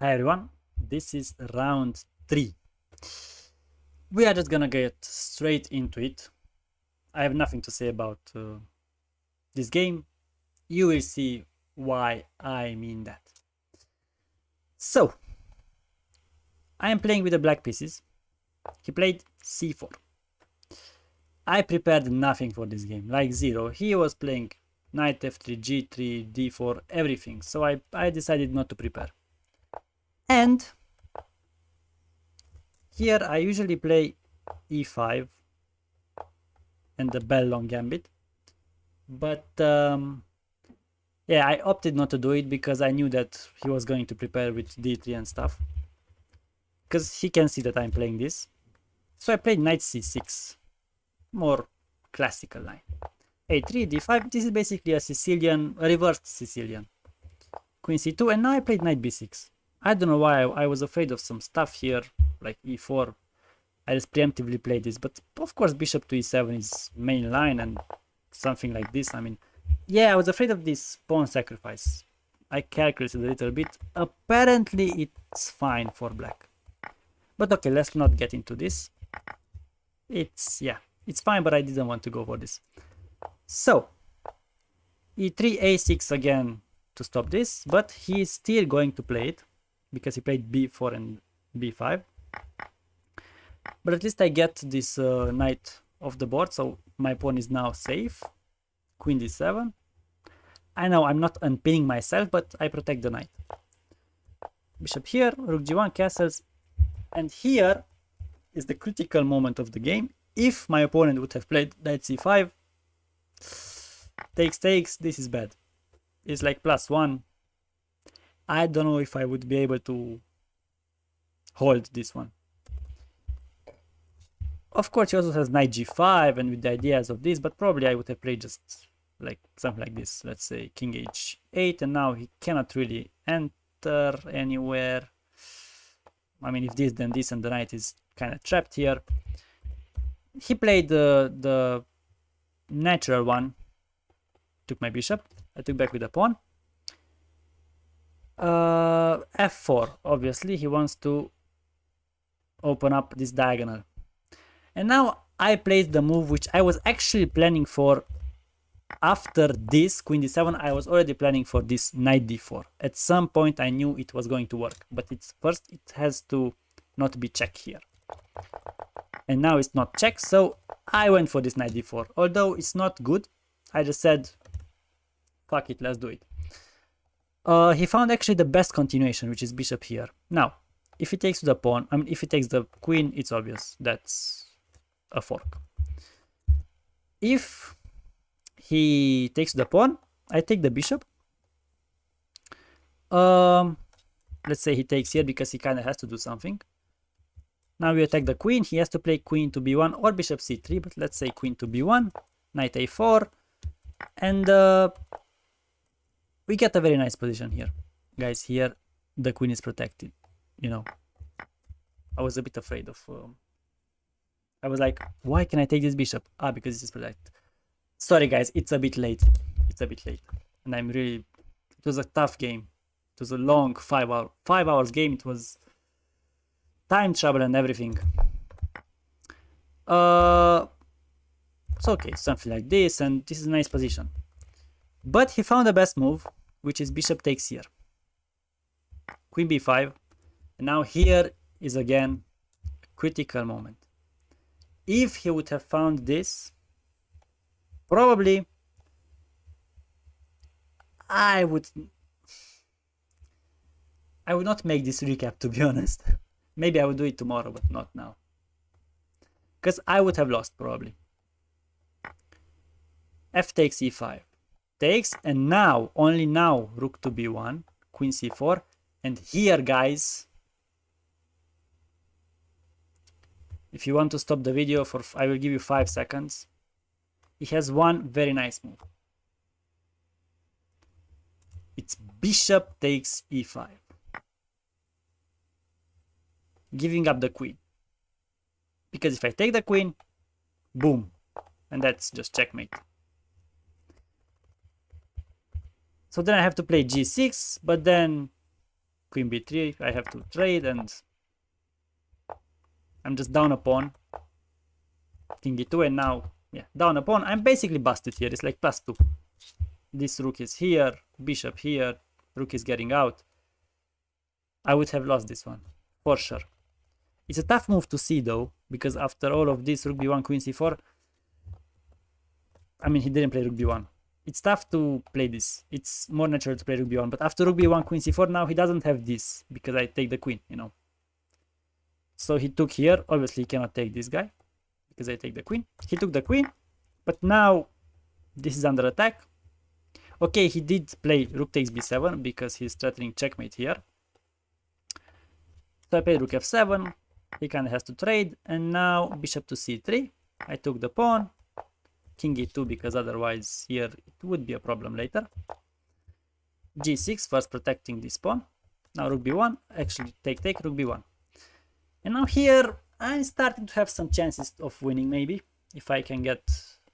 Hi everyone, this is round 3. We are just gonna get straight into it. I have nothing to say about this game. You will see why I mean that. So, I am playing with the black pieces. He played c4. I prepared nothing for this game, like zero. He was playing knight f3, g3, d4, everything. So I decided not to prepare. And here I usually play e5 and the bell long gambit, but yeah, I opted not to do it because I knew that he was going to prepare with d3 and stuff, because he can see that I'm playing this. So I played knight c6, more classical line. a3, d5. This is basically a Sicilian, a reversed Sicilian. Queen c2, and now I played knight b6. I don't know why. I was afraid of some stuff here, like e4. I just preemptively played this, but of course bishop to e7 is main line and something like this. I mean, yeah, I was afraid of this pawn sacrifice. I calculated a little bit. Apparently it's fine for black. But okay, let's not get into this. It's fine, but I didn't want to go for this. So, e3, a6 again to stop this, but he's still going to play it because he played b4 and b5. But at least I get this knight off the board, so my pawn is now safe. Queen d7. I know I'm not unpinning myself, but I protect the knight. Bishop here, rook g1, castles. And here is the critical moment of the game. If my opponent would have played knight c5, takes, this is bad. It's like +1. I don't know if I would be able to hold this one. Of course, he also has knight g5 and with the ideas of this, but probably I would have played just like something like this. Let's say king h8, and now he cannot really enter anywhere. I mean, if this, then this, and the knight is kind of trapped here. He played the natural one. Took my bishop. I took back with the pawn. f4. Obviously, he wants to open up this diagonal. And now I played the move which I was actually planning for after this queen d7. I was already planning for this knight d4. At some point I knew it was going to work, but first it has to not be check here. And now it's not check, so I went for this knight d4. Although it's not good, I just said, fuck it, let's do it. He found actually the best continuation, which is bishop here. Now, if he takes the pawn, I mean, if he takes the queen, it's obvious. That's a fork. If he takes the pawn, I take the bishop. Let's say he takes here because he kind of has to do something. Now we attack the queen. He has to play queen to b1 or bishop c3, but let's say queen to b1, knight a4, and we get a very nice position here. Guys, here the queen is protected, you know. I was a bit afraid of... I was like, why can I take this bishop? Ah, because this is protected. Sorry guys, it's a bit late. It's a bit late. And I'm really... It was a tough game. It was a long 5 hours game. It was time travel and everything. So okay, something like this, and this is a nice position. But he found the best move, which is bishop takes here. Queen b5. And now here is again a critical moment. If he would have found this, probably I would not make this recap, to be honest. Maybe I would do it tomorrow, but not now. Because I would have lost, probably. F takes e5. Takes, and now, only now, rook to b1, queen c4. And here, guys, if you want to stop the video, I will give you 5 seconds. He has one very nice move. It's bishop takes e5. Giving up the queen. Because if I take the queen, boom. And that's just checkmate. So then I have to play g6, but then queen b3, I have to trade, and I'm just down a pawn. King e2, and now, yeah, down a pawn. I'm basically busted here. It's like +2. This rook is here, bishop here, rook is getting out. I would have lost this one, for sure. It's a tough move to see, though, because after all of this, rook b1, queen c4, I mean, he didn't play rook b1. It's tough to play this. It's more natural to play rook b1, but after rook b1, queen c4, now he doesn't have this, because I take the queen, you know. So he took here. Obviously, he cannot take this guy, because I take the queen. He took the queen, but now this is under attack. Okay, he did play rook takes b7, because he's threatening checkmate here. So I played rook f7, he kind of has to trade, and now bishop to c3. I took the pawn, king e2, because otherwise here it would be a problem later. g6, first protecting this pawn. Now rook b1, actually take, rook b1. And now here I'm starting to have some chances of winning, maybe, if I can get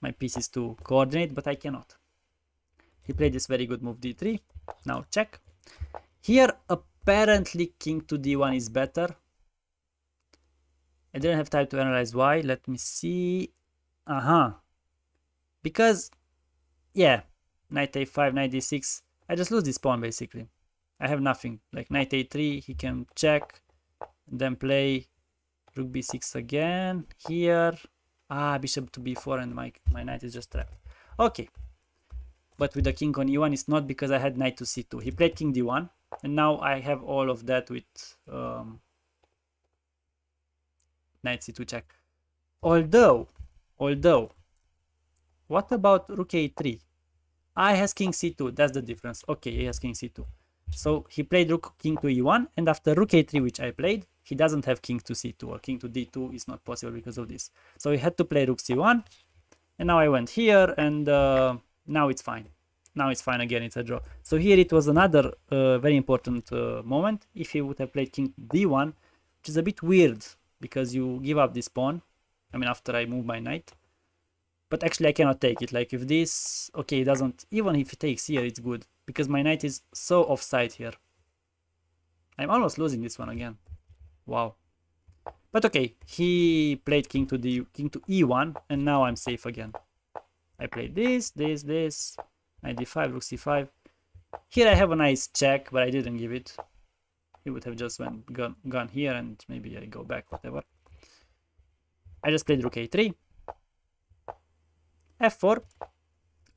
my pieces to coordinate, but I cannot. He played this very good move d3, now check. Here apparently king to d1 is better. I didn't have time to analyze why. Let me see. Because, yeah, knight a5, knight d6. I just lose this pawn basically. I have nothing. Like knight a3, he can check, and then play rook b6 again. Here, bishop to b4, and my knight is just trapped. Okay, but with the king on e1, it's not, because I had knight to c2. He played king d1, and now I have all of that with knight c2 check. Although, what about rook a3? I has king c2, that's the difference. Okay, he has king c2. So he played rook king to e1, and after rook a3, which I played, he doesn't have king to c2, or king to d2 is not possible because of this. So he had to play rook c1, and now I went here, and now it's fine. Now it's fine again, it's a draw. So here it was another very important moment. If he would have played king d1, which is a bit weird, because you give up this pawn. I mean, after I move my knight. But actually I cannot take it. Like if this, okay, it doesn't, even if he takes here, it's good, because my knight is so offside here. I'm almost losing this one again. Wow. But okay, he played king to e1, and now I'm safe again. I played this, knight d5, rook c5. Here I have a nice check, but I didn't give it. He would have just gone here, and maybe I go back, whatever. I just played rook a3. f4.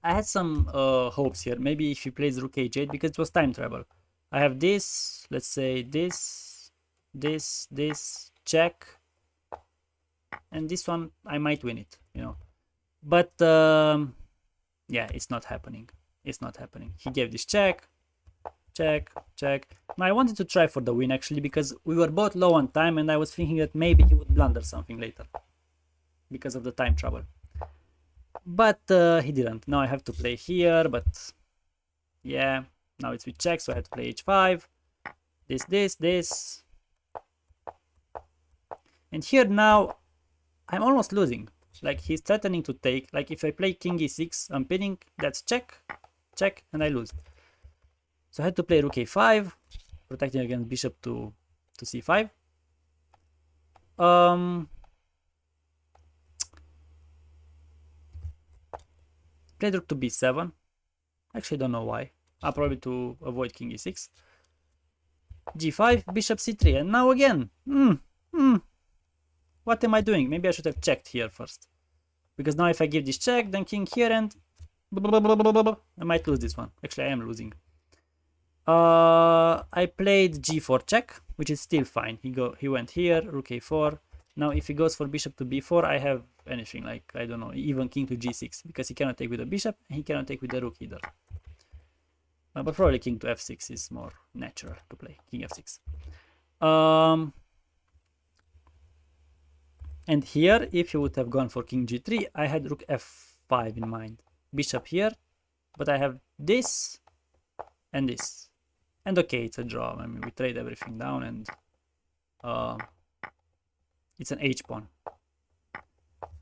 I had some hopes here. Maybe if he plays rook h8, because it was time travel. I have this, let's say this, check. And this one, I might win it, you know. But, yeah, it's not happening. It's not happening. He gave this check. Now I wanted to try for the win, actually, because we were both low on time, and I was thinking that maybe he would blunder something later because of the time trouble. But he didn't. Now I have to play here, but yeah, now it's with check, so I have to play h5. This. And here now, I'm almost losing. Like, he's threatening to take. Like, if I play king e6, I'm pinning, that's check, and I lose. So I had to play rook a5, protecting against bishop to c5. Played rook to b7. Actually, don't know why. Probably to avoid king e6. g5, bishop c3, and now again. What am I doing? Maybe I should have checked here first. Because now if I give this check, then king here, and I might lose this one. Actually, I am losing. I played g4 check, which is still fine. He went here, rook a4. Now if he goes for bishop to b4, I have anything, like, I don't know, even king to g6, because he cannot take with the bishop, and he cannot take with the rook either. But probably king to f6 is more natural to play, king f6. And here, if he would have gone for king g3, I had rook f5 in mind. Bishop here, but I have this and this. And okay, it's a draw. I mean, we trade everything down, and it's an h-pawn.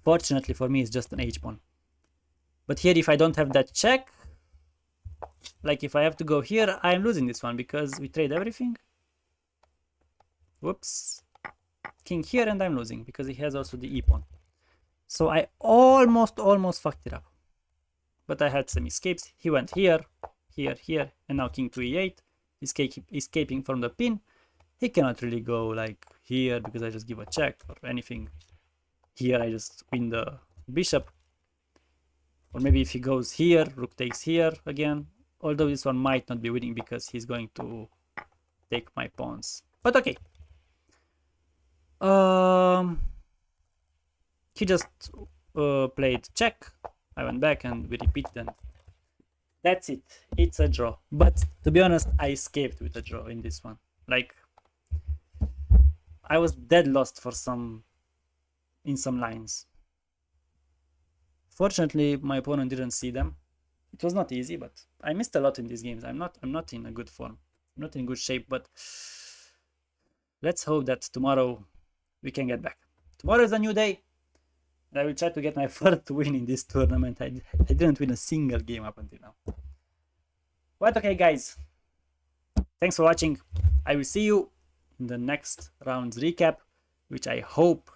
Fortunately for me, it's just an h-pawn. But here, if I don't have that check, like if I have to go here, I'm losing this one, because we trade everything. Whoops. King here, and I'm losing because he has also the e-pawn. So I almost fucked it up. But I had some escapes. He went here, here, and now king to e8, escaping from the pin. He cannot really go like here because I just give a check or anything. Here I just win the bishop. Or maybe if he goes here, rook takes here again. Although this one might not be winning because he's going to take my pawns. But okay. He just played check. I went back and we repeated, and that's it. It's a draw. But to be honest, I escaped with a draw in this one. Like, I was dead lost in some lines. Fortunately, my opponent didn't see them. It was not easy, but I missed a lot in these games. I'm not in a good form. I'm not in good shape, but let's hope that tomorrow we can get back. Tomorrow is a new day. And I will try to get my first win in this tournament. I didn't win a single game up until now. But okay, guys. Thanks for watching. I will see you in the next round's recap, which I hope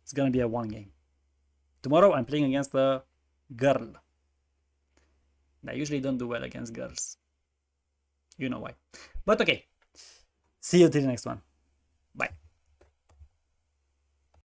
is gonna be a one game. Tomorrow I'm playing against a girl. I usually don't do well against girls. You know why. But okay. See you till the next one. Bye.